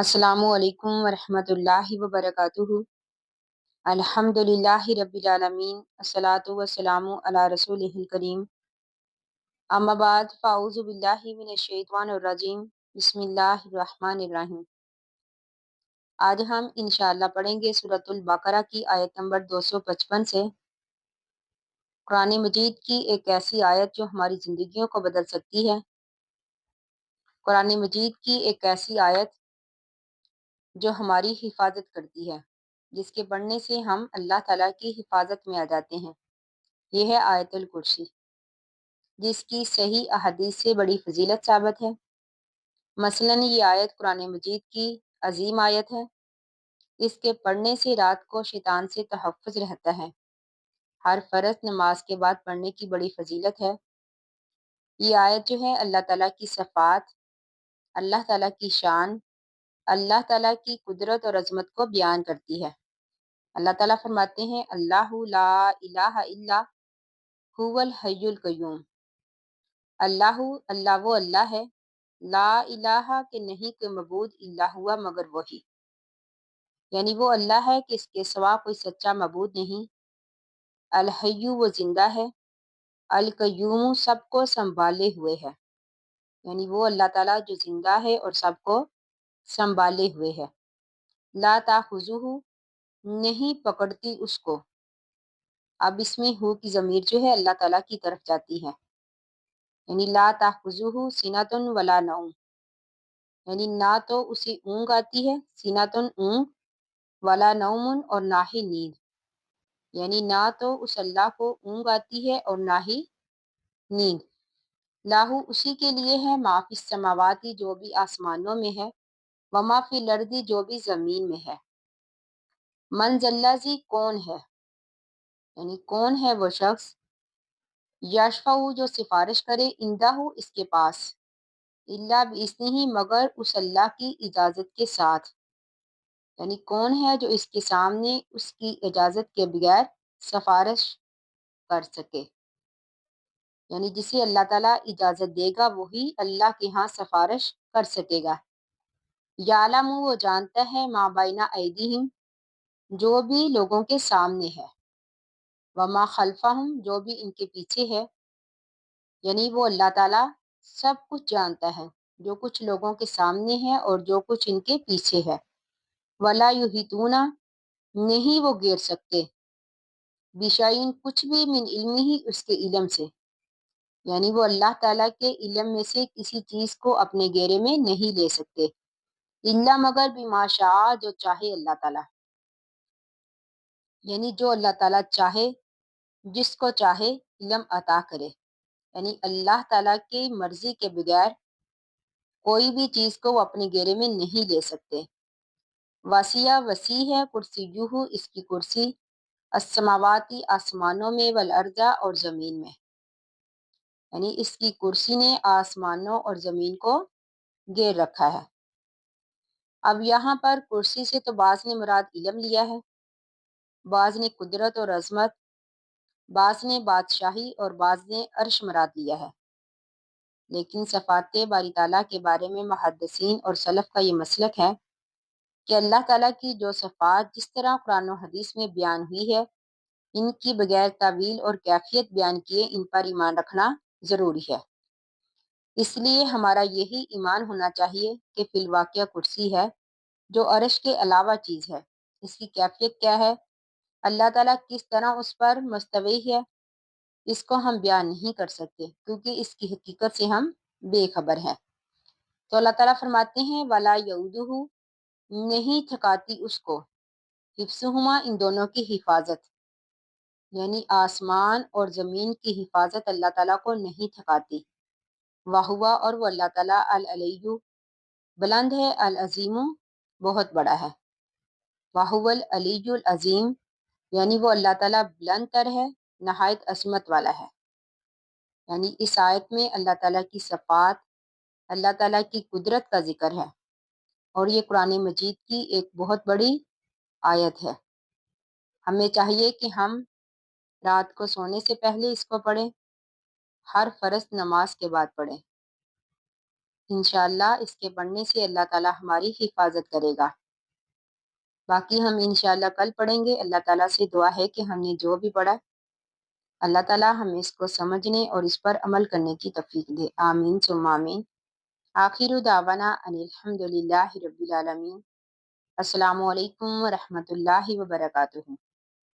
अस्सलामु अलैकुम वरहमतुल्लाहि वबरकातुहू। अल्हम्दुलिल्लाहि रब्बिल आलमीन, अस्सलातु वस्सलामु अला रसूलिहिल करीम। अम्मा बाद फ़ाऊज़ु बिल्लाहि मिनश शैतानिर रजीम। बिस्मिल्लाहिर रहमानिर रहीम। आज हम इंशाअल्लाह पढ़ेंगे सूरतुल बकरा की आयत नंबर 255 से। कुरान मजीद की एक ऐसी आयत जो हमारी ज़िंदगियों को बदल सकती है। कुरान मजीद की एक ऐसी आयत जो हमारी हिफाजत करती है, जिसके पढ़ने से हम अल्लाह ताला की हिफाजत में आ जाते हैं। यह है आयतुल कुर्सी, जिसकी सही अहदीस से बड़ी फजीलत साबित है। मसलन ये आयत कुरान मजीद की अजीम आयत है। इसके पढ़ने से रात को शैतान से तहफ़्फ़ुज़ रहता है। हर फ़र्ज नमाज के बाद पढ़ने की बड़ी फजीलत है। ये आयत जो है अल्लाह ताला की सफ़ात, अल्लाह ताला की शान, अल्लाह ताला की कुदरत और अज़मत को बयान करती है। अल्लाह ताला फरमाते हैं, अल्लाहु ला इलाहा इल्ला हुवल हय्युल क़य्यूम। अल्लाहु, अल्लाह वो अल्लाह है, ला इलाहा के नहीं कोई मबूद इल्ला हुआ मगर वही, यानी वो अल्लाह है कि इसके सिवा कोई सच्चा मबूद नहीं। अल हय्यु वो जिंदा है, अल क़य्यूम सबको संभाले हुए है, यानी वो अल्लाह ताला जो जिंदा है और सबको संभाले हुए है। ला ताखुज़ुहु नहीं पकड़ती उसको। अब इसमें हु की ज़मीर जो है अल्लाह ताला की तरफ जाती है, यानी ला ताखुज़ुहु सिनतुन वला नौम, यानी ना तो उसे ऊँग आती है, सिनतुन ऊँग, वला नौमुन और ना ही नींद, यानी ना तो उस अल्लाह को ऊँग आती है और ना ही नींद। लाहू उसी के लिए है, माफी समावाती जो भी आसमानों में है, व माफी लर्दी जो भी जमीन में है। मन जल्लाजी कौन है, यानी कौन है वो शख्स, यशफाऊ जो सिफारिश करे, इंदाहू इसके पास, इल्ला बिइज़्निही मगर उस अल्लाह की इजाज़त के साथ, यानी कौन है जो इसके सामने उसकी इजाज़त के बगैर सिफारिश कर सके, यानी जिसे अल्लाह ताला इजाज़त देगा वही अल्लाह के यहाँ सिफारिश कर सकेगा। यालमु वो जानता है, मा बैना ऐदीहिम जो भी लोगों के सामने है, व मा खल्फहुम जो भी इनके पीछे है, यानी वो अल्लाह ताला सब कुछ जानता है, जो कुछ लोगों के सामने है और जो कुछ इनके पीछे है। वला युहितूना नहीं वो घेर सकते, बिशाइन कुछ भी, मिन इल्मी ही उसके इल्म से, यानी वो अल्लाह ताला के इल्म में से किसी चीज़ को अपने घेरे में नहीं ले सकते, इल्ला मगर बिमा शाअ जो चाहे अल्लाह ताला, यानी जो अल्लाह ताला चाहे, जिसको चाहे इल्म अता करे, यानी अल्लाह ताला की मर्जी के बगैर कोई भी चीज़ को वो अपने घेरे में नहीं ले सकते। वसिया वसी है, कुर्सियुहु इसकी कुर्सी, अस्समावाती आसमानों में, वल अर्जा और ज़मीन में, यानी इसकी कुर्सी ने आसमानों और ज़मीन को घेर रखा है। अब यहाँ पर कुर्सी से तो बाज़ ने मुराद इल्म लिया है, बाज़ ने कुदरत और अज़मत, बाज़ ने बादशाही और बाज़ ने अर्श मुराद लिया है। लेकिन सफ़ाते बारी ताला के बारे में मुहद्दिसीन और सलफ़ का ये मसलक है कि अल्लाह ताला की जो सफ़ात जिस तरह कुरान और हदीस में बयान हुई है, इनकी बगैर तावील और कैफियत बयान किए इन पर ईमान रखना ज़रूरी है। इसलिए हमारा यही ईमान होना चाहिए कि फिलवाक़िया कुर्सी है जो अर्श के अलावा चीज़ है। इसकी कैफियत क्या है, अल्लाह ताला किस तरह उस पर मुस्तवी है, इसको हम बयान नहीं कर सकते क्योंकि इसकी हकीकत से हम बेखबर हैं। तो अल्लाह ताला फरमाते हैं, वला यऊदुहु नहीं थकाती उसको, हिफ्ज़ुहुमा इन दोनों की हिफाजत, यानी आसमान और ज़मीन की हिफाजत अल्लाह ताला को नहीं थकाती। वाहुवा और वो अल्लाह ताला अल अलय्यु बुलंद है, अल अज़ीमु बहुत बड़ा है। वाहुवल अलीयुल अज़ीम यानी वो अल्लाह ताला बुलंद तर है, नहायत अज़मत वाला है। यानी इस आयत में अल्लाह ताला की सफ़ात, अल्लाह ताला की कुदरत का जिक्र है और ये कुरान मजीद की एक बहुत बड़ी आयत है। हमें चाहिए कि हम रात को सोने से पहले इसको पढ़ें, हर फ़र्ज़ नमाज के बाद पढ़ें। انشاءاللہ اس کے پڑھنے سے اللہ تعالیٰ ہماری حفاظت کرے گا۔ باقی ہم انشاءاللہ کل پڑھیں گے۔ اللہ تعالیٰ سے دعا ہے کہ ہم نے جو بھی پڑھا اللہ تعالیٰ ہمیں اس کو سمجھنے اور اس پر عمل کرنے کی توفیق دے، آمین ثم آمین۔ آخر دعوانا ان الحمدللہ رب العالمین۔ السلام علیکم ورحمۃ اللہ وبرکاتہ۔